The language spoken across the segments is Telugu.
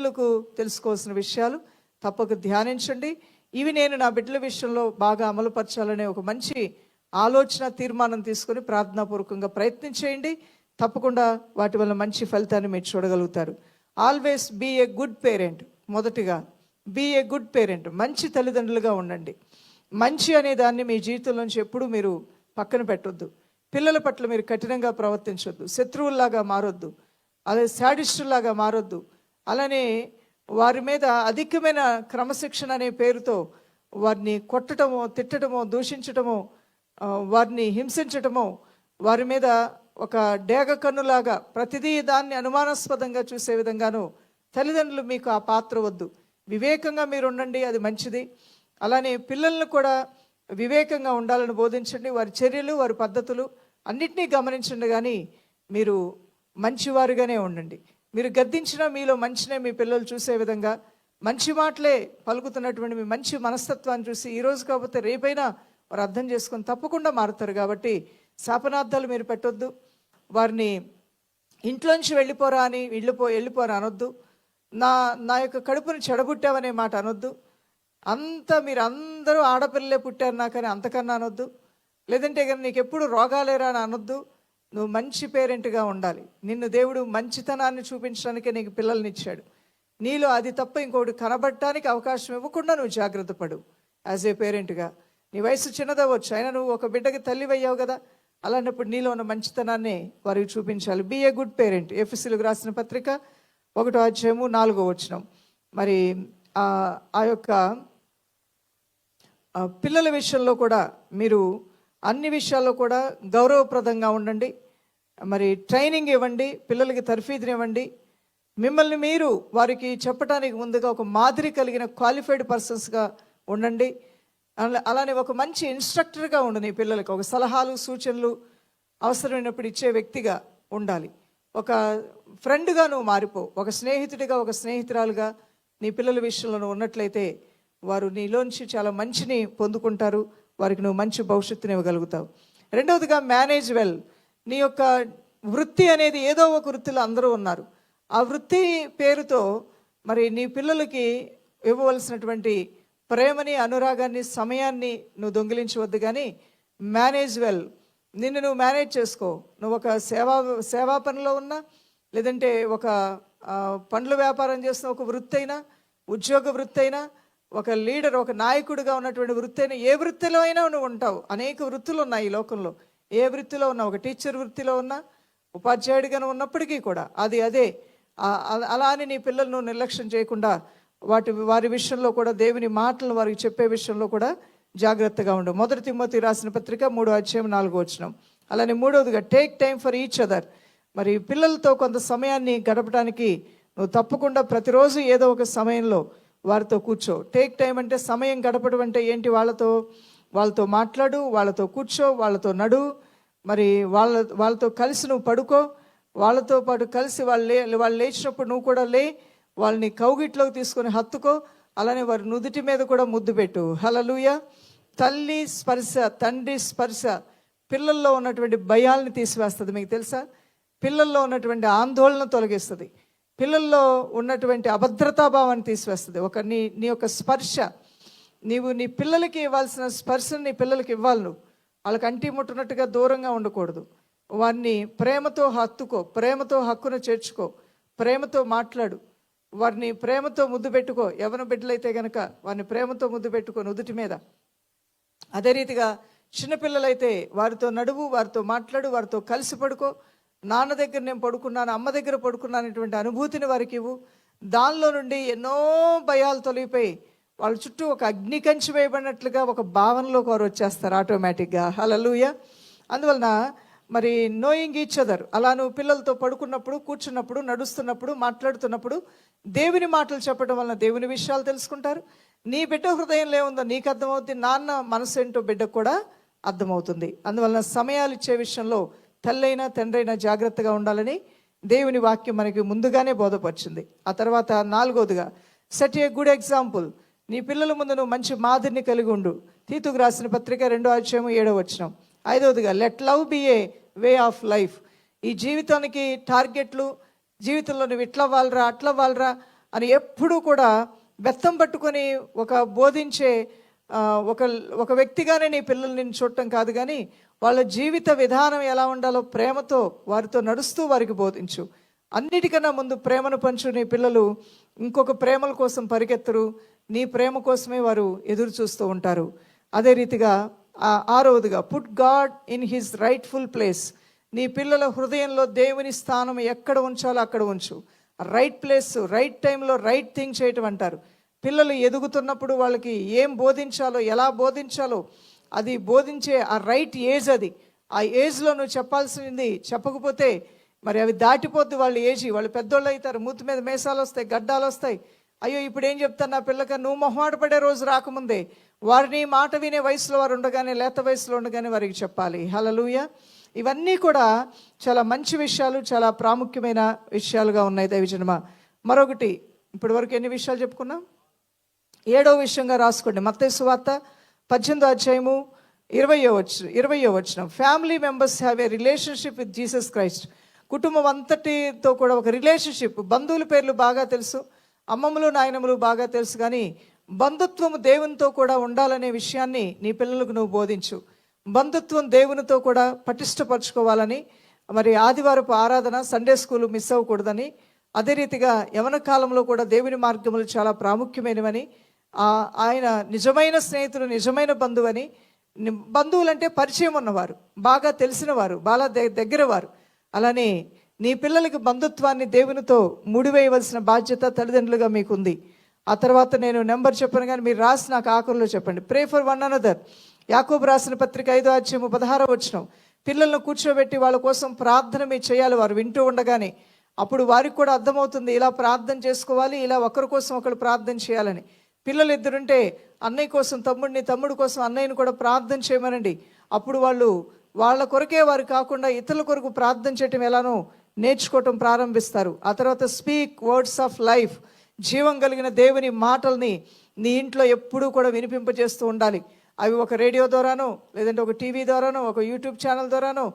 తల్లిదండ్రులకు తెలుసుకోవాల్సిన విషయాలు. తప్పక ధ్యానించండి. ఇవి నేను నా బిడ్డల విషయంలో బాగా అమలుపరచాలనే ఒక మంచి ఆలోచన, తీర్మానం తీసుకొని ప్రార్థనాపూర్వకంగా ప్రయత్నం చేయండి. తప్పకుండా వాటి వల్ల మంచి ఫలితాన్ని మీరు చూడగలుగుతారు. Always be a good parent. మొదటిగా బీ ఏ గుడ్ పేరెంట్. మంచి తల్లిదండ్రులుగా ఉండండి. మంచి అనే దాన్ని మీ జీవితంలోంచి ఎప్పుడూ మీరు పక్కన పెట్టొద్దు. పిల్లల పట్ల మీరు కఠినంగా ప్రవర్తించొద్దు. శత్రువుల్లాగా మారొద్దు. అదే శాడిస్టుల్లాగా మారొద్దు. అలానే వారి మీద అధికమైన క్రమశిక్షణ అనే పేరుతో వారిని కొట్టడమో, తిట్టడమో, దూషించటమో, వారిని హింసించటమో, వారి మీద ఒక డేగ కన్నులాగా ప్రతిదీ దాన్ని అనుమానాస్పదంగా చూసే విధంగాను తల్లిదండ్రులు మీకు ఆ పాత్ర వద్దు. వివేకంగా మీరు ఉండండి, అది మంచిది. అలానే పిల్లలను కూడా వివేకంగా ఉండాలని బోధించండి. వారి చర్యలు, వారి పద్ధతులు అన్నిటినీ గమనించండి. కానీ మీరు మంచివారుగానే ఉండండి. మీరు గద్దించినా మీలో మంచినే మీ పిల్లలు చూసే విధంగా, మంచి మాటలే పలుకుతున్నటువంటి మీ మంచి మనస్తత్వాన్ని చూసి ఈరోజు కాకపోతే రేపైనా వారు అర్థం చేసుకొని తప్పకుండా మారుతారు. కాబట్టి శాపనార్థాలు మీరు పెట్టొద్దు. వారిని ఇంట్లోంచి వెళ్ళిపోరా అని వెళ్ళిపోరా అనొద్దు. నా యొక్క కడుపును చెడబుట్టావనే మాట అనొద్దు. మీరు అందరూ ఆడపిల్లలే పుట్టారు నాకని అంతకన్నా అనొద్దు. లేదంటే కానీ నీకు ఎప్పుడు రోగాలేరా అని అనొద్దు. నువ్వు మంచి పేరెంట్గా ఉండాలి. నిన్ను దేవుడు మంచితనాన్ని చూపించడానికే నీకు పిల్లల్ని ఇచ్చాడు. నీలో అది తప్ప ఇంకోటి కనబడటానికి అవకాశం ఇవ్వకుండా నువ్వు జాగ్రత్త పడు. యాజ్ ఏ పేరెంట్గా నీ వయసు చిన్నదవచ్చు, అయినా నువ్వు ఒక బిడ్డకి తల్లివయ్యావు కదా. అలాంటప్పుడు నీలో ఉన్న మంచితనాన్ని వారికి చూపించాలి. Be a good parent. ఎఫెసీయులకు రాసిన పత్రిక 1:4 మరి ఆ యొక్క పిల్లల విషయంలో కూడా మీరు అన్ని విషయాల్లో కూడా గౌరవప్రదంగా ఉండండి. మరి ట్రైనింగ్ ఇవ్వండి, పిల్లలకి తర్ఫీదునివ్వండి. మిమ్మల్ని మీరు వారికి చెప్పడానికి ముందుగా ఒక మాదిరి కలిగిన క్వాలిఫైడ్ పర్సన్స్గా ఉండండి. అలానే ఒక మంచి ఇన్స్ట్రక్టర్గా ఉండు. నీ పిల్లలకి ఒక సలహాలు, సూచనలు అవసరమైనప్పుడు ఇచ్చే వ్యక్తిగా ఉండాలి. ఒక ఫ్రెండ్గా నువ్వు మారిపో. ఒక స్నేహితుడిగా, ఒక స్నేహితురాలుగా నీ పిల్లల విషయంలో నువ్వు ఉన్నట్లయితే వారు నీలోంచి చాలా మంచిని పొందుకుంటారు. వారికి నువ్వు మంచి భవిష్యత్తుని ఇవ్వగలుగుతావు. రెండవదిగా మేనేజ్ వెల్. నీ యొక్క వృత్తి అనేది ఏదో ఒక వృత్తిలో అందరూ ఉన్నారు. ఆ వృత్తి పేరుతో మరి నీ పిల్లలకి ఇవ్వవలసినటువంటి ప్రేమని, అనురాగాన్ని, సమయాన్ని నువ్వు దొంగిలించవద్దు. కానీ మేనేజ్ వెల్. నిన్ను నువ్వు మేనేజ్ చేసుకో. నువ్వు ఒక సేవా పనిలో ఉన్నా, లేదంటే ఒక పండ్ల వ్యాపారం చేస్తున్న ఒక వృత్తి అయినా, ఉద్యోగ వృత్తి అయినా, ఒక లీడర్, ఒక నాయకుడిగా ఉన్నటువంటి వృత్తి అయినా, ఏ వృత్తిలో అయినా నువ్వు ఉంటావు. అనేక వృత్తులు ఉన్నాయి ఈ లోకంలో. ఏ వృత్తిలో ఉన్నా, ఒక టీచర్ వృత్తిలో ఉన్నా, ఉపాధ్యాయుడిగా ఉన్నప్పటికీ కూడా అదే అలా అని నీ పిల్లలు నువ్వు నిర్లక్ష్యం చేయకుండా వారి విషయంలో కూడా దేవుని మాటలు వారికి చెప్పే విషయంలో కూడా జాగ్రత్తగా ఉండు. 1 తిమోతి రాసిన పత్రిక 3:4. అలానే మూడవదిగా take time for each other. మరి పిల్లలతో కొంత సమయాన్ని గడపడానికి నువ్వు తప్పకుండా ప్రతిరోజు ఏదో ఒక సమయంలో వారితో కూర్చో. టేక్ టైం అంటే సమయం గడపడం అంటే ఏంటి? వాళ్ళతో మాట్లాడు, వాళ్ళతో కూర్చో, వాళ్ళతో నడు. మరి వాళ్ళతో కలిసి నువ్వు పడుకో. వాళ్ళతో పాటు కలిసి వాళ్ళు లేచినప్పుడు నువ్వు కూడా లే. వాళ్ళని కౌగిట్లోకి తీసుకొని హత్తుకో. అలానే వారి నుదుటి మీద కూడా ముద్దు పెట్టు. హల్లెలూయా. తల్లి స్పర్శ, తండ్రి స్పర్శ పిల్లల్లో ఉన్నటువంటి భయాల్ని తీసివేస్తుంది. మీకు తెలుసా? పిల్లల్లో ఉన్నటువంటి ఆందోళన తొలగిస్తుంది. పిల్లల్లో ఉన్నటువంటి అభద్రతాభావాన్ని తీసివేస్తుంది. నీ యొక్క స్పర్శ, నీవు నీ పిల్లలకి ఇవ్వాల్సిన స్పర్శను నీ పిల్లలకి ఇవ్వాలి. నువ్వు వాళ్ళకి అంటి ముట్టునట్టుగా దూరంగా ఉండకూడదు. వారిని ప్రేమతో హత్తుకో, ప్రేమతో హక్కును చేర్చుకో, ప్రేమతో మాట్లాడు, వారిని ప్రేమతో ముద్దు పెట్టుకో. యవ్వన బిడ్డలైతే కనుక వారిని ప్రేమతో ముద్దు పెట్టుకో నుదుటి మీద. అదే రీతిగా చిన్నపిల్లలైతే వారితో నడువు, వారితో మాట్లాడు, వారితో కలిసి పడుకో. నాన్న దగ్గర నేను పడుకున్నాను, అమ్మ దగ్గర పడుకున్నానటువంటి అనుభూతిని వారికి ఇవ్వు. దానిలో నుండి ఎన్నో భయాలు తొలగిపోయి వాళ్ళ చుట్టూ ఒక అగ్ని కంచి వేయబడినట్లుగా ఒక భావనలోకి వారు వచ్చేస్తారు ఆటోమేటిక్గా. హల్లెలూయా. అందువలన మరి నోయింగ్ ఈచ్ అదర్. అలా నువ్వు పిల్లలతో పడుకున్నప్పుడు, కూర్చున్నప్పుడు, నడుస్తున్నప్పుడు, మాట్లాడుతున్నప్పుడు దేవుని మాటలు చెప్పడం వలన దేవుని విషయాలు తెలుసుకుంటారు. నీ బిడ్డ హృదయంలో ఏముందో నీకు అర్థమవుతుంది. నాన్న మనసు ఏంటో బిడ్డకు కూడా అర్థమవుతుంది. అందువలన సమయాలు ఇచ్చే విషయంలో తల్లైనా తండ్రైనా జాగ్రత్తగా ఉండాలని దేవుని వాక్యం మనకి ముందుగానే బోధపరిచింది. ఆ తర్వాత 4వదిగా సెట్ ఏ గుడ్ ఎగ్జాంపుల్. నీ పిల్లల ముందు నువ్వు మంచి మాదిరిని కలిగి ఉండు. తీతుకు రాసిన పత్రిక 2:7. 5వదిగా let love be a way of life. ఈ జీవితానికి టార్గెట్లు, జీవితంలో నువ్వు ఇట్లా వాళ్ళరా, అట్లా వాళ్ళరా, అని ఎప్పుడూ కూడా బెత్తం పట్టుకొని ఒక బోధించే ఒక ఒక వ్యక్తిగానే నీ పిల్లల్ని చూడటం కాదు, కానీ వాళ్ళ జీవిత విధానం ఎలా ఉండాలో ప్రేమతో వారితో నడుస్తూ వారికి బోధించు. అన్నిటికన్నా ముందు ప్రేమను పంచు. నీ పిల్లలు ఇంకొక ప్రేమల కోసం పరిగెత్తరు, నీ ప్రేమ కోసమే వారు ఎదురు చూస్తూ ఉంటారు. అదే రీతిగా ఆరవదిగా, put God in his rightful place. నీ పిల్లల హృదయంలో దేవుని స్థానం ఎక్కడ ఉంచాలో అక్కడ ఉంచు. రైట్ ప్లేస్, రైట్ టైంలో రైట్ థింగ్ చేయటం అంటారు. పిల్లలు ఎదుగుతున్నప్పుడు వాళ్ళకి ఏం బోధించాలో, ఎలా బోధించాలో అది బోధించే ఆ రైట్ ఏజ్ అది. ఆ ఏజ్లో నువ్వు చెప్పాల్సింది చెప్పకపోతే మరి అవి దాటిపోద్ది వాళ్ళ ఏజ్. వాళ్ళు పెద్దోళ్ళు అవుతారు, మూతి మీద మేసాలు వస్తాయి, గడ్డాలు వస్తాయి. అయ్యో ఇప్పుడు ఏం చెప్తాను నా పిల్లక, నువ్వు మొహమాట పడే రోజు రాకముందే వారిని మాట వినే వయసులో వారు ఉండగానే, లేత వయసులో ఉండగానే వారికి చెప్పాలి. హల్లెలూయా. ఇవన్నీ కూడా చాలా మంచి విషయాలు, చాలా ప్రాముఖ్యమైన విషయాలుగా ఉన్నాయి దైవజనమా. మరొకటి, ఇప్పటి వరకు ఎన్ని విషయాలు చెప్పుకున్నాం? 7వ విషయంగా రాసుకోండి. మత్తయి సువార్త 18వ అధ్యాయము 20వ వచనం. Family members have a relationship with Jesus Christ. కుటుంబం అంతటితో కూడా ఒక రిలేషన్షిప్. బంధువుల పేర్లు బాగా తెలుసు, అమ్మమ్మలు నాయనమ్మలు బాగా తెలుసు, కానీ బంధుత్వము దేవునితో కూడా ఉండాలనే విషయాన్ని నీ పిల్లలకు నువ్వు బోధించు. బంధుత్వం దేవునితో కూడా పటిష్టపరచుకోవాలని, మరి ఆదివారపు ఆరాధన, సండే స్కూల్ మిస్ అవ్వకూడదని, అదే రీతిగా యవన కాలంలో కూడా దేవుని మార్గములు చాలా ప్రాముఖ్యమైనవని, ఆయన నిజమైన స్నేహితుడు, నిజమైన బంధువని. బంధువులంటే పరిచయం ఉన్నవారు, బాగా తెలిసిన వారు, బాగా దగ్గర వారు. అలానే నీ పిల్లలకి బంధుత్వాన్ని దేవునితో ముడివేయవలసిన బాధ్యత తల్లిదండ్రులుగా మీకుంది. ఆ తర్వాత నేను నెంబర్ చెప్పను, కానీ మీరు రాసి నాకు ఆఖరిలో చెప్పండి. Pray for one another. యాకోబు రాసిన పత్రిక 5వ అధ్యాయము 16వ వచనం. పిల్లలను కూర్చోబెట్టి వాళ్ళ కోసం ప్రార్థన మీరు చేయాలి. వారు వింటూ ఉండగానే అప్పుడు వారికి కూడా అర్థమవుతుంది, ఇలా ప్రార్థన చేసుకోవాలి, ఇలా ఒకరి కోసం ఒకరు ప్రార్థన చేయాలని. పిల్లలు ఇద్దరుంటే అన్నయ్య కోసం తమ్ముడిని, తమ్ముడు కోసం అన్నయ్యని కూడా ప్రార్థన చేయమనండి. అప్పుడు వాళ్ళు వాళ్ళ కొరకే వారు కాకుండా ఇతరుల కొరకు ప్రార్థన చేయటం ఎలానో నేర్చుకోవటం ప్రారంభిస్తారు. ఆ తర్వాత స్పీక్ వర్డ్స్ ఆఫ్ లైఫ్. జీవం కలిగిన దేవుని మాటల్ని నీ ఇంట్లో ఎప్పుడూ కూడా వినిపింపజేస్తూ ఉండాలి. అవి ఒక రేడియో ద్వారానో, లేదంటే ఒక టీవీ ద్వారానో, ఒక యూట్యూబ్ ఛానల్ ద్వారానో,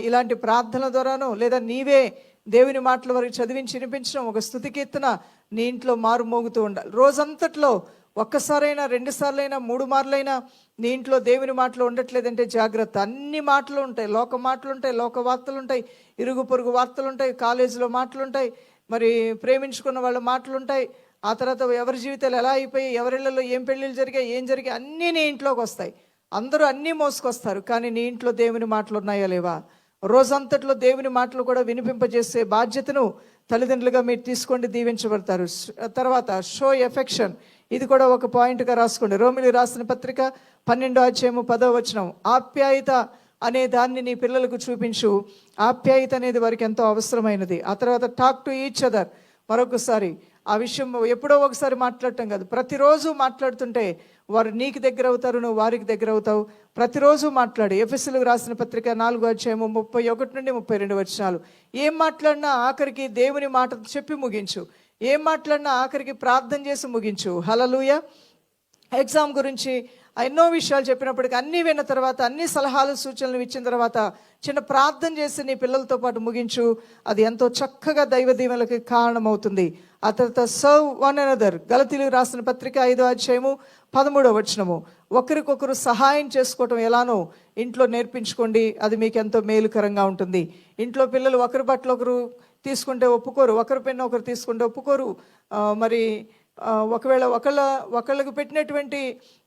ఇలాంటి ప్రార్థనల ద్వారానో, లేదా నీవే దేవుని మాటల వరకు చదివించి వినిపించడం, ఒక స్తుతి కీర్తన నీ ఇంట్లో మారు మోగుతూ ఉండాలి. రోజంతట్లో ఒక్కసారైనా, 2 సార్లైనా, 3 మార్లైనా నీ ఇంట్లో దేవుని మాటలు ఉండట్లేదంటే జాగ్రత్త. అన్ని మాటలు ఉంటాయి, లోక మాటలు ఉంటాయి, లోక వార్తలు ఉంటాయి, ఇరుగు పొరుగు వార్తలు ఉంటాయి, కాలేజీలో మాటలు ఉంటాయి, మరి ప్రేమించుకున్న వాళ్ళ మాటలు ఉంటాయి. ఆ తర్వాత ఎవరి జీవితాలు ఎలా అయిపోయి, ఎవరిళ్లలో ఏం పెళ్ళిళ్ళు జరిగాయి, ఏం జరిగాయి, అన్నీ నీ ఇంట్లోకి వస్తాయి. అందరూ అన్నీ మోసుకొస్తారు, కానీ నీ ఇంట్లో దేవుని మాటలు ఉన్నాయా లేవా? రోజంతట్లో దేవుని మాటలు కూడా వినిపింపజేసే బాధ్యతను తల్లిదండ్రులుగా మీరు తీసుకోండి, దీవించబడతారు. తర్వాత షో ఎఫెక్షన్. ఇది కూడా ఒక పాయింట్గా రాసుకోండి. రోమిలి రాసిన పత్రిక 12వ అధ్యాయము 10వ వచనం. ఆప్యాయత అనే దాన్ని నీ పిల్లలకు చూపించు. ఆప్యాయత అనేది వారికి ఎంతో అవసరమైనది. ఆ తర్వాత టాక్ టు ఈచ్ అదర్. మరొకసారి ఆ విషయం ఎప్పుడో ఒకసారి మాట్లాడటం కాదు, ప్రతిరోజు మాట్లాడుతుంటే వారు నీకు దగ్గర అవుతారు, నువ్వు వారికి దగ్గర అవుతావు. ప్రతిరోజు మాట్లాడు. ఎఫెసీయులకు రాసిన పత్రిక 4వ అధ్యాయము 31 నుండి 32 వచనాలు. ఏం మాట్లాడినా ఆఖరికి దేవుని మాట చెప్పి ముగించు. ఏం మాట్లాడినా ఆఖరికి ప్రార్థన చేసి ముగించు. హల్లెలూయా. ఎగ్జామ్ గురించి ఎన్నో విషయాలు చెప్పినప్పటికీ అన్నీ విన్న తర్వాత, అన్ని సలహాలు సూచనలు ఇచ్చిన తర్వాత చిన్న ప్రార్థన చేసి నీ పిల్లలతో పాటు ముగించు. అది ఎంతో చక్కగా దైవ దీవెనలకి కారణమవుతుంది. ఆ తర్వాత సర్వ్ వన్ అనదర్. గలతీయులకు రాసిన పత్రిక 5వ అధ్యాయము 13వ వచనము. ఒకరికొకరు సహాయం చేసుకోవటం ఎలానో ఇంట్లో నేర్పించుకోండి. అది మీకు ఎంతో మేలుకరంగా ఉంటుంది. ఇంట్లో పిల్లలు ఒకరి బట్టలు ఒకరు తీసుకుంటే ఒప్పుకోరు, ఒకరి పెన్ను ఒకరు తీసుకుంటే ఒప్పుకోరు. మరి ఒకవేళ ఒకళ్ళకు పెట్టినటువంటి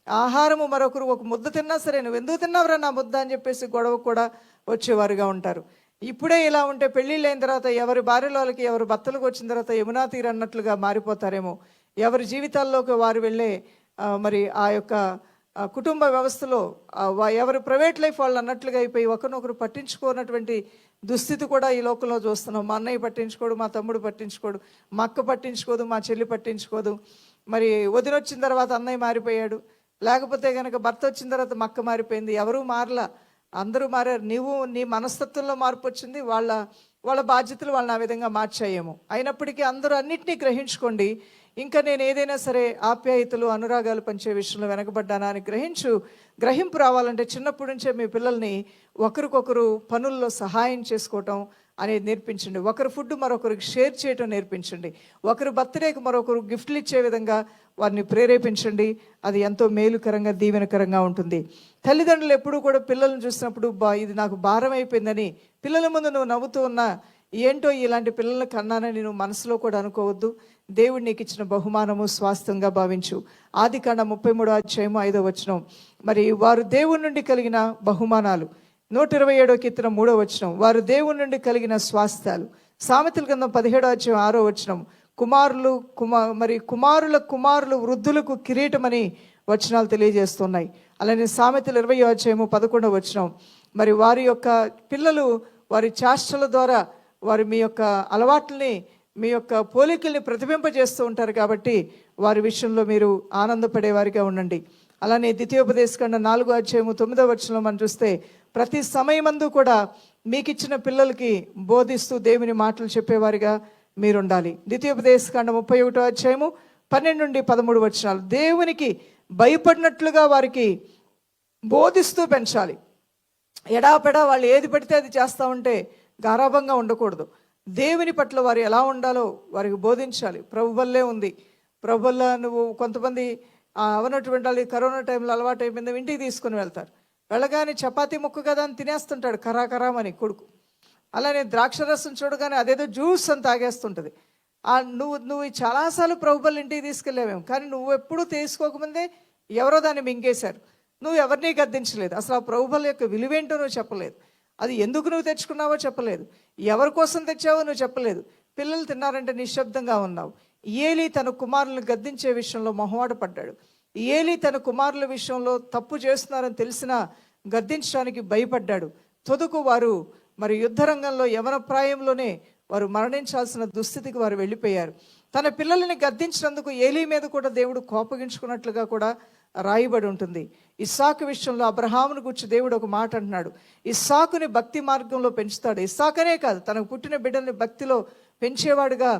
ఆహారము మరొకరు ఒక ముద్ద తిన్నా సరే, నువ్వు ఎందుకు తిన్నావురా నా ముద్ద అని చెప్పేసి గొడవ కూడా వచ్చేవారుగా ఉంటారు. ఇప్పుడే ఇలా ఉంటే పెళ్ళిళ్ళు అయిన తర్వాత ఎవరి భార్యల వాళ్ళకి, ఎవరి భర్తలకు వచ్చిన తర్వాత యమునా తీరు అన్నట్లుగా మారిపోతారేమో. ఎవరి జీవితాల్లోకి వారు వెళ్ళే మరి ఆ యొక్క కుటుంబ వ్యవస్థలో ఎవరు ప్రైవేట్ లైఫ్ వాళ్ళు అన్నట్లుగా అయిపోయి ఒకరినొకరు పట్టించుకోనటువంటి దుస్థితి కూడా ఈ లోకంలో చూస్తున్నాం. మా అన్నయ్య పట్టించుకోడు, మా తమ్ముడు పట్టించుకోడు, మా అక్క పట్టించుకోదు, మా చెల్లి పట్టించుకోదు. మరి వదిన వచ్చిన తర్వాత అన్నయ్య మారిపోయాడు, లేకపోతే కనుక భర్త వచ్చిన తర్వాత మా అక్క మారిపోయింది. ఎవరూ మారలా, అందరూ మారారు. నీ మనస్తత్వంలో మార్పు వచ్చింది, వాళ్ళ బాధ్యతలు వాళ్ళని ఆ విధంగా మార్చాయేమో. అయినప్పటికీ అందరూ అన్నిటినీ గ్రహించుకోండి. ఇంకా నేను ఏదైనా సరే ఆప్యాయతలు, అనురాగాలు పంచే విషయంలో వెనకబడ్డానా అని గ్రహింపు రావాలంటే చిన్నప్పటి నుంచే మీ పిల్లల్ని ఒకరికొకరు పనుల్లో సహాయం చేసుకోవటం, అనేది నేర్పించండి. ఒకరి ఫుడ్ మరొకరికి షేర్ చేయటం నేర్పించండి. ఒకరి బర్త్డేకి మరొకరు గిఫ్ట్లు ఇచ్చే విధంగా వారిని ప్రేరేపించండి. అది ఎంతో మేలుకరంగా దీవెనకరంగా ఉంటుంది. తల్లిదండ్రులు ఎప్పుడూ కూడా పిల్లల్ని చూసినప్పుడు ఇది నాకు భారం అయిపోయిందని పిల్లల ముందు నువ్వు నవ్వుతూ ఉన్నా, ఏంటో ఇలాంటి పిల్లల్ని కన్నానని నువ్వు మనసులో కూడా అనుకోవద్దు. దేవుడు నీకు ఇచ్చిన బహుమానము స్వాస్థ్యంగా భావించు. ఆదికాండం 33:5 మరి వారు దేవుని నుండి కలిగిన బహుమానాలు. 127 కీర్తన 3 వారు దేవుని నుండి కలిగిన స్వాస్థ్యాలు. సామెతల గ్రంథం 17:6 కుమారుల కుమారులు వృద్ధులకు కిరీటమని వచనాలు తెలియజేస్తున్నాయి. అలానే సామెతలు 20:11 మరి వారి యొక్క పిల్లలు వారి చేష్టల ద్వారా వారి మీ యొక్క అలవాట్లని మీ యొక్క పోలికల్ని ప్రతిబింపజేస్తూ ఉంటారు. కాబట్టి వారి విషయంలో మీరు ఆనందపడేవారిగా ఉండండి. అలానే ద్వితీయోపదేశకాండం 4:9 మనం చూస్తే ప్రతి సమయమందు కూడా మీకు ఇచ్చిన పిల్లలకి బోధిస్తూ దేవుని మాటలు చెప్పేవారిగా మీరుండాలి. ద్వితీయోపదేశకాండం 31:12-13 దేవునికి భయపడినట్లుగా వారికి బోధిస్తూ పెంచాలి. ఎడాపెడా వాళ్ళు ఏది పడితే అది చేస్తూ ఉంటే గారాభంగా ఉండకూడదు. దేవుని పట్ల వారు ఎలా ఉండాలో వారికి బోధించాలి. ప్రభు వల్లే ఉంది. ప్రభు వల్ల నువ్వు కొంతమంది అవనటువంటి వాళ్ళు కరోనా టైంలో అలవాటు అయిపోయింది, ఇంటికి తీసుకుని వెళ్తారు. వెళ్ళగానే చపాతీ ముక్క కదా అని తినేస్తుంటాడు కరాకరామని కొడుకు. అలానే ద్రాక్షరసం చూడగానే అదేదో జ్యూస్ అని తాగేస్తుంటుంది. నువ్వు చాలాసార్లు ప్రభు వల్ల ఇంటికి తీసుకెళ్ళావేమో, కానీ నువ్వు ఎప్పుడూ తీసుకోకముందే ఎవరో దాన్ని మింగేశారు. నువ్వు ఎవరినీ గద్దించలేదు. అసలు ఆ ప్రభు వల్ల యొక్క విలువేంటో నువ్వు చెప్పలేదు. అది ఎందుకు నువ్వు తెచ్చుకున్నావో చెప్పలేదు. ఎవరి కోసం తెచ్చావో నువ్వు చెప్పలేదు. పిల్లలు తిన్నారంటే నిశ్శబ్దంగా ఉన్నావు. ఏలీ తన కుమారులను గద్దించే విషయంలో మొహమాట పడ్డాడు. ఏలీ తన కుమారుల విషయంలో తప్పు చేస్తున్నారని తెలిసినా గద్దించడానికి భయపడ్డాడు. తొదుకు వారు మరి యుద్ధరంగంలో యవన ప్రాయంలోనే వారు మరణించాల్సిన దుస్థితికి వారు వెళ్ళిపోయారు. తన పిల్లల్ని గద్దించినందుకు ఏలీ మీద కూడా దేవుడు కోపగించుకున్నట్లుగా కూడా రాయబడి ఉంటుంది. ఇస్సాకు విషయంలో అబ్రహామును గురించి దేవుడు ఒక మాట అంటున్నాడు. ఇస్సాకుని భక్తి మార్గంలో పెంచుతాడు. ఇస్సాకనే కాదు, తనకు పుట్టిన బిడ్డల్ని భక్తిలో పెంచేవాడుగా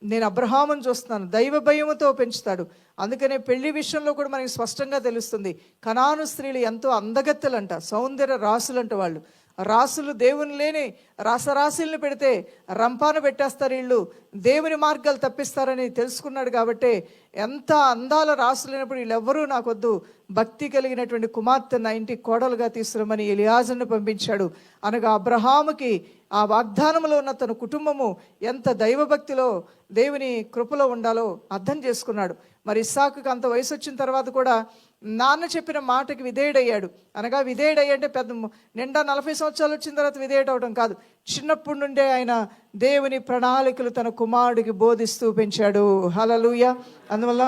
నేను అబ్రహామును చూస్తున్నాను. దైవ భయముతో పెంచుతాడు. అందుకనే పెళ్లి విషయంలో కూడా మనకి స్పష్టంగా తెలుస్తుంది. కనాను స్త్రీలు ఎంతో అందగత్తెలంట, సౌందర్య రాసులంట. వాళ్ళు రాసులు దేవుని లేని రాసరాశుల్ని పెడితే రంపాన పెట్టేస్తారు. వీళ్ళు దేవుని మార్గాలు తప్పిస్తారని తెలుసుకున్నాడు. కాబట్టి ఎంత అందాల రాసులైనప్పుడు వీళ్ళెవ్వరూ నాకొద్దు, భక్తి కలిగినటువంటి కుమార్తె నా ఇంటి కోడలుగా తీసుకురమని ఎలియాజరును పంపించాడు. అనగా అబ్రహాముకి ఆ వాగ్దానంలో ఉన్న తన కుటుంబము ఎంత దైవభక్తిలో దేవుని కృపలో ఉండాలో అర్థం చేసుకున్నాడు. మరి ఇస్సాకుకి అంత వయసు వచ్చిన తర్వాత కూడా నాన్న చెప్పిన మాటకి విధేయుడయ్యాడు. అనగా విధేయుడయ్యంటే పెద్ద నిండా 40 సంవత్సరాలు వచ్చిన తర్వాత విధేయుడవడం కాదు. చిన్నప్పటి నుండే ఆయన దేవుని ప్రణాళికలు తన కుమారుడికి బోధిస్తూ పెంచాడు. హల్లెలూయా. అందువల్ల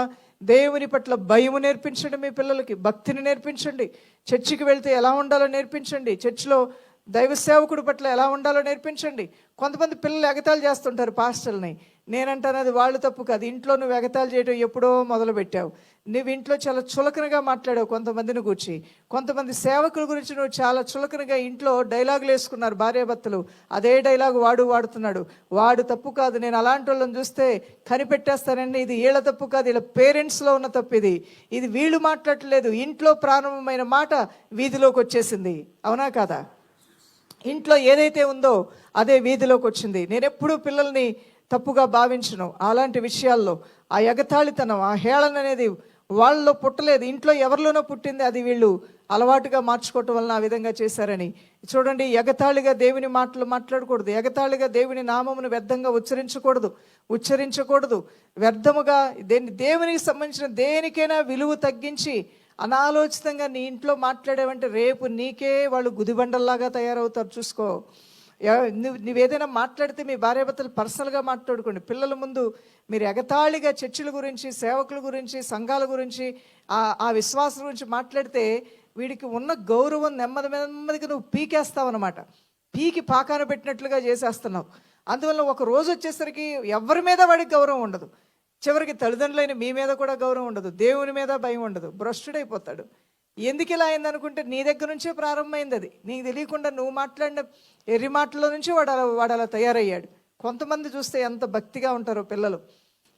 దేవుని పట్ల భయము నేర్పించండి. మీ పిల్లలకి భక్తిని నేర్పించండి. చర్చికి వెళ్తే ఎలా ఉండాలో నేర్పించండి. చర్చిలో దైవ సేవకుడి పట్ల ఎలా ఉండాలో నేర్పించండి. కొంతమంది పిల్లలు ఎగతాళి చేస్తుంటారు పాస్టర్ని. నేనంటాను అది వాళ్ళు తప్పు కాదు. ఇంట్లో నువ్వు ఎగతాళి చేయడం ఎప్పుడో మొదలు పెట్టావు. నువ్వు ఇంట్లో చాలా చులకనగా మాట్లాడావు కొంతమందిని గురించి. కొంతమంది సేవకుల గురించి నువ్వు చాలా చులకనగా ఇంట్లో డైలాగులు వేసుకున్నారు భార్యాభర్తలు. అదే డైలాగు వాడుతున్నాడు. వాడు తప్పు కాదు, నేను అలాంటి వాళ్ళని చూస్తే కనిపెట్టేస్తానండి. ఇది వీళ్ళ తప్పు కాదు, వీళ్ళ పేరెంట్స్లో ఉన్న తప్పు. ఇది వీళ్ళు మాట్లాడలేదు. ఇంట్లో ప్రారంభమైన మాట వీధిలోకి వచ్చేసింది. అవునా కాదా? ఇంట్లో ఏదైతే ఉందో అదే వీధిలోకి వచ్చింది. నేను ఎప్పుడూ పిల్లల్ని తప్పుగా భావించను. అలాంటి విషయాల్లో ఆ ఎగతాళితనం, ఆ హేళన అనేది వాళ్ళలో పుట్టలేదు, ఇంట్లో ఎవరిలోనో పుట్టింది. అది వీళ్ళు అలవాటుగా మార్చుకోవటం వలన ఆ విధంగా చేశారని చూడండి. ఎగతాళిగా దేవుని మాటలు మాట్లాడకూడదు. ఎగతాళిగా దేవుని నామమును వ్యర్థంగా ఉచ్చరించకూడదు. వ్యర్థముగా దేవునికి సంబంధించిన దేనికైనా విలువ తగ్గించి అనాలోచితంగా నీ ఇంట్లో మాట్లాడేవంటే రేపు నీకే వాళ్ళు గుదిబండల్లాగా తయారవుతారు. చూసుకో. నువ్వేదైనా మాట్లాడితే మీ భార్యాభర్తలు పర్సనల్గా మాట్లాడుకోండి. పిల్లల ముందు మీరు ఎగతాళిగా చర్చిల గురించి, సేవకుల గురించి, సంఘాల గురించి, ఆ విశ్వాసం గురించి మాట్లాడితే వీడికి ఉన్న గౌరవం నెమ్మదిగా నువ్వు పీకేస్తావు అనమాట. పీకి పాకాన పెట్టినట్లుగా చేసేస్తున్నావు. అందువల్ల ఒక రోజు వచ్చేసరికి ఎవరి మీద వాడికి గౌరవం ఉండదు. చివరికి తల్లిదండ్రులైన మీ మీద కూడా గౌరవం ఉండదు. దేవుని మీద భయం ఉండదు. భ్రష్టుడైపోతాడు. ఎందుకు ఇలా అయిందనుకుంటే నీ దగ్గర నుంచే ప్రారంభమైంది. అది నీకు తెలియకుండా నువ్వు మాట్లాడిన ఎర్రి మాటల్లో నుంచి వాడు అలా తయారయ్యాడు. కొంతమంది చూస్తే ఎంత భక్తిగా ఉంటారో పిల్లలు,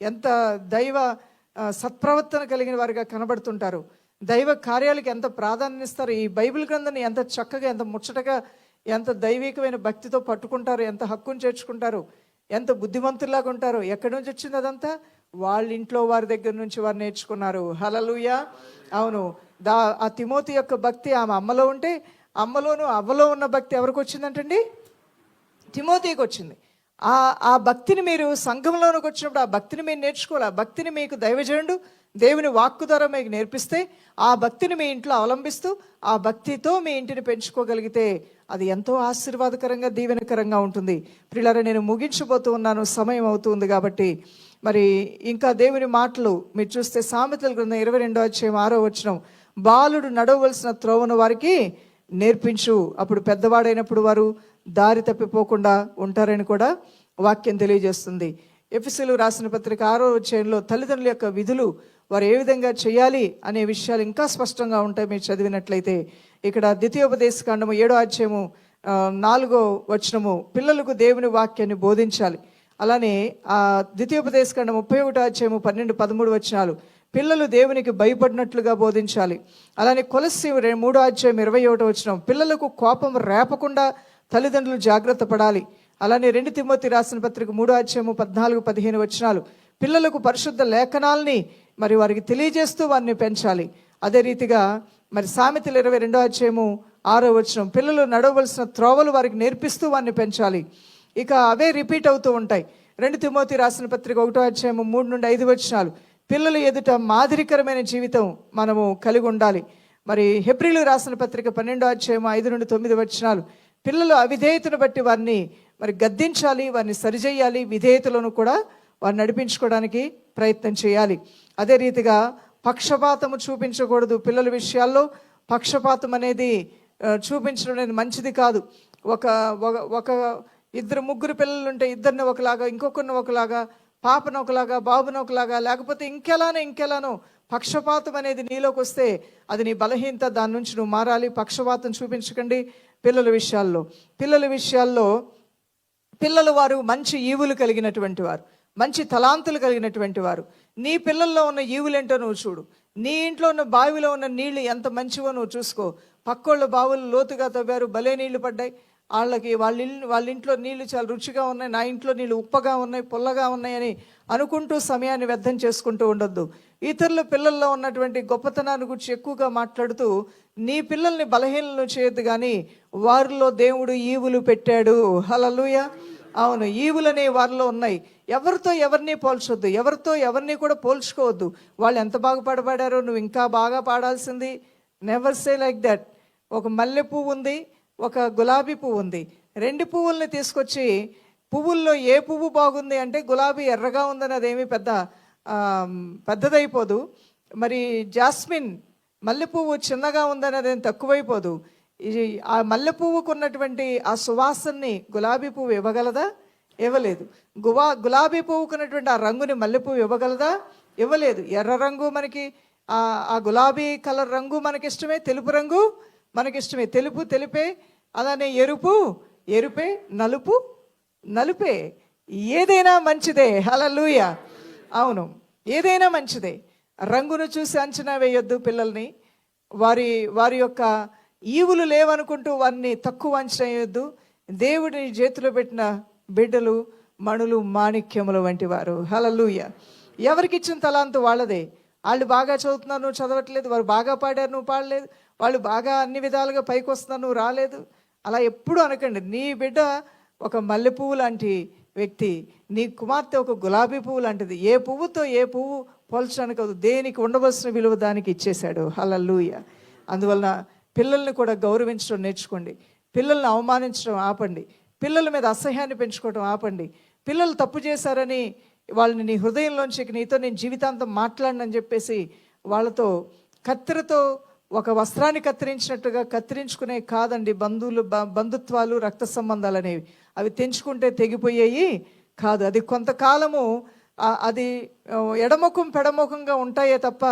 ఎంత దైవ సత్ప్రవర్తన కలిగిన వారిగా కనబడుతుంటారు. దైవ కార్యాలకి ఎంత ప్రాధాన్యత ఇస్తారు. ఈ బైబిల్ గ్రంథాన్ని ఎంత చక్కగా, ఎంత ముచ్చటగా ఎంత దైవికమైన భక్తితో పట్టుకుంటారు, ఎంత హక్కును చేర్చుకుంటారు, ఎంత బుద్ధిమంతుల్లాగా ఉంటారు. ఎక్కడి నుంచి వచ్చింది అదంతా? వాళ్ళ ఇంట్లో వారి దగ్గర నుంచి వారు నేర్చుకున్నారు. హల్లెలూయా. అవును, ఆ తిమోతి యొక్క భక్తి ఆమె అమ్మలో ఉంటే, అమ్మలోను అవ్వలో ఉన్న భక్తి ఎవరికి వచ్చిందంటండి? తిమోతికి వచ్చింది. ఆ భక్తిని మీరు సంఘంలోనికి వచ్చినప్పుడు ఆ భక్తిని మీరు నేర్చుకోవాలి. ఆ భక్తిని మీకు దైవజనుడు దేవుని వాక్కు ద్వారా మీకు నేర్పిస్తే, ఆ భక్తిని మీ ఇంట్లో అవలంబిస్తూ ఆ భక్తితో మీ ఇంటిని పెంచుకోగలిగితే అది ఎంతో ఆశీర్వాదకరంగా దీవెనకరంగా ఉంటుంది. ప్రియులారా, నేను ముగించబోతూ ఉన్నాను, సమయం అవుతుంది కాబట్టి. మరి ఇంకా దేవుని మాటలు మీరు చూస్తే సామెతల గ్రంథం 22వ అధ్యాయం 6వ వచనం, బాలుడు నడవవలసిన త్రోవను వారికి నేర్పించు, అప్పుడు పెద్దవాడైనప్పుడు వారు దారి తప్పిపోకుండా ఉంటారని కూడా వాక్యం తెలియజేస్తుంది. ఎఫెసీయులు రాసిన పత్రిక 6వ అధ్యాయంలో తల్లిదండ్రుల యొక్క విధులు వారు ఏ విధంగా చేయాలి అనే విషయాలు ఇంకా స్పష్టంగా ఉంటాయి మీరు చదివినట్లయితే. ఇక్కడ ద్వితీయోపదేశకాండము 7వ అధ్యాయము 4వ వచనము, పిల్లలకు దేవుని వాక్యాన్ని బోధించాలి. అలానే ఆ ద్వితీయోపదేశకాండం 31వ అధ్యాయము 12, 13 వచనాలు, పిల్లలు దేవునికి భయపడినట్లుగా బోధించాలి. అలానే కొలస్సీ 3వ అధ్యాయం 21వ వచనం, పిల్లలకు కోపం రేపకుండా తల్లిదండ్రులు జాగ్రత్త పడాలి. అలానే 2 తిమోతి రాసిన పత్రిక 3వ అధ్యాయము 14, 15 వచనాలు, పిల్లలకు పరిశుద్ధ లేఖనాల్ని మరి వారికి తెలియజేస్తూ వారిని పెంచాలి. అదే రీతిగా మరి సామెతలు 22వ అధ్యాయము 6వ వచనం, పిల్లలు నడవవలసిన త్రోవలు వారికి నేర్పిస్తూ వారిని పెంచాలి. ఇక అవే రిపీట్ అవుతూ ఉంటాయి. 2 తిమోతి రాసిన పత్రిక 1వ అధ్యాయము 3 నుండి 5 వచనాలు, పిల్లలు ఎదుట మాదిరికరమైన జీవితం మనము కలిగి ఉండాలి. మరి హెబ్రీలు రాసిన పత్రిక 12వ అధ్యాయము 5 నుండి 9 వచనాలు, పిల్లలు అవిధేయతను బట్టి వారిని మరి గద్దించాలి, వారిని సరిచేయాలి, విధేయతలను కూడా వారిని నడిపించుకోవడానికి ప్రయత్నం చేయాలి. అదే రీతిగా పక్షపాతము చూపించకూడదు. పిల్లల విషయాల్లో పక్షపాతం అనేది చూపించడం అనేది మంచిది కాదు. ఒక ఇద్దరు ముగ్గురు పిల్లలు ఉంటే ఇద్దరిని ఒకలాగా, ఇంకొకరిని ఒకలాగా, పాపను ఒకలాగా, బాబును ఒకలాగా, లేకపోతే ఇంకెలానో పక్షపాతం అనేది నీలోకి వస్తే అది నీ బలహీనత. దాని నుంచి నువ్వు మారాలి. పక్షపాతం చూపించకండి పిల్లల విషయాల్లో. పిల్లలు వారు మంచి ఈవులు కలిగినటువంటి వారు, మంచి తలాంతులు కలిగినటువంటి వారు. నీ పిల్లల్లో ఉన్న ఈవులేంటో నువ్వు చూడు. నీ ఇంట్లో ఉన్న బావిలో ఉన్న నీళ్లు ఎంత మంచివో నువ్వు చూసుకో. పక్కోళ్ళ బావులు లోతుగా తవ్వారు, భలే నీళ్లు పడ్డాయి, వాళ్ళ ఇంట్లో నీళ్లు చాలా రుచిగా ఉన్నాయి, నా ఇంట్లో నీళ్లు ఉప్పగా ఉన్నాయి, పుల్లగా ఉన్నాయని అనుకుంటూ సమయాన్ని వ్యర్థం చేసుకుంటూ ఉండొద్దు. ఇతరుల పిల్లల్లో ఉన్నటువంటి గొప్పతనాన్ని గురించి ఎక్కువగా మాట్లాడుతూ నీ పిల్లల్ని బలహీనలు చేయొద్దు. కానీ వారిలో దేవుడు ఈవులు పెట్టాడు. హల్లెలూయా. అవును, ఈవులనే వారిలో ఉన్నాయి. ఎవరితో ఎవరిని పోల్చొద్దు, ఎవరితో ఎవరిని కూడా పోల్చుకోవద్దు. వాళ్ళు ఎంత బాగా పాడారో నువ్వు ఇంకా బాగా పాడాల్సింది. Never say like that. ఒక మల్లె పువ్వు ఉంది, ఒక గులాబీ పువ్వు ఉంది. 2 పువ్వుల్ని తీసుకొచ్చి, పువ్వుల్లో ఏ పువ్వు బాగుంది అంటే గులాబీ ఎర్రగా ఉందని అదేమీ పెద్దదైపోదు. మరి జాస్మిన్ మల్లె పువ్వు చిన్నగా ఉందని అదేం తక్కువైపోదు. ఆ మల్లె పువ్వుకు ఉన్నటువంటి ఆ సువాసనని గులాబీ పువ్వు ఇవ్వగలదా? ఇవ్వలేదు. గులాబీ పువ్వుకున్నటువంటి ఆ రంగుని మల్లె పువ్వు ఇవ్వగలదా? ఇవ్వలేదు. ఎర్ర రంగు మనకి ఆ గులాబీ కలర్ రంగు మనకిష్టమే, తెలుపు రంగు మనకిష్టమే. తెలుపు తెలుపే, అలానే ఎరుపు ఎరుపే, నలుపు నలుపే. ఏదైనా మంచిదే. హల్లెలూయా. అవును, ఏదైనా మంచిదే. రంగును చూసి అంచనా వేయొద్దు పిల్లల్ని. వారి యొక్క ఈవులు లేవనుకుంటూ వారిని తక్కువ అంచనా వేయొద్దు. దేవుడిని చేతిలో పెట్టిన బిడ్డలు మణులు మాణిక్యములు వంటి వారు. హల్లెలూయా. ఎవరికి ఇచ్చిన తలాంతు వాళ్ళదే. వాళ్ళు బాగా చదువుతున్నారు, నువ్వు చదవట్లేదు. వారు బాగా పాడారు, నువ్వు పాడలేదు. వాళ్ళు బాగా అన్ని విధాలుగా పైకి వస్తున్నారు, నువ్వు రాలేదు. అలా ఎప్పుడు అనకండి. నీ బిడ్డ ఒక మల్లె పువ్వు లాంటి వ్యక్తి, నీ కుమార్తె ఒక గులాబీ పువ్వు లాంటిది. ఏ పువ్వుతో ఏ పువ్వు పోల్చడానికి కాదు, దేనికి ఉండవలసిన విలువ దానికి ఇచ్చేశాడు. హల్లెలూయా. అందువలన పిల్లల్ని కూడా గౌరవించడం నేర్చుకోండి. పిల్లల్ని అవమానించడం ఆపండి. పిల్లల మీద అసహ్యాన్ని పెంచుకోవడం ఆపండి. పిల్లలు తప్పు చేశారని వాళ్ళని నీ హృదయంలోంచి నీతో నేను జీవితాంతం మాట్లాడనని చెప్పేసి వాళ్ళతో కత్తిరతో ఒక వస్త్రాన్ని కత్తిరించినట్టుగా కత్తిరించుకునే కాదండి. బంధుత్వాలు, రక్త సంబంధాలు అనేవి అవి తెంచుకుంటే తెగిపోయేవి కాదు. అది కొంతకాలము అది ఎడముఖం పెడముఖంగా ఉంటాయే తప్ప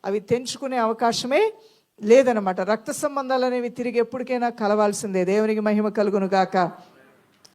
అవి తెంచుకునే అవకాశమే లేదనమాట. రక్త సంబంధాలు అనేవి తిరిగి ఎప్పటికైనా కలవాల్సిందే. దేవునికి మహిమ కలుగును గాక.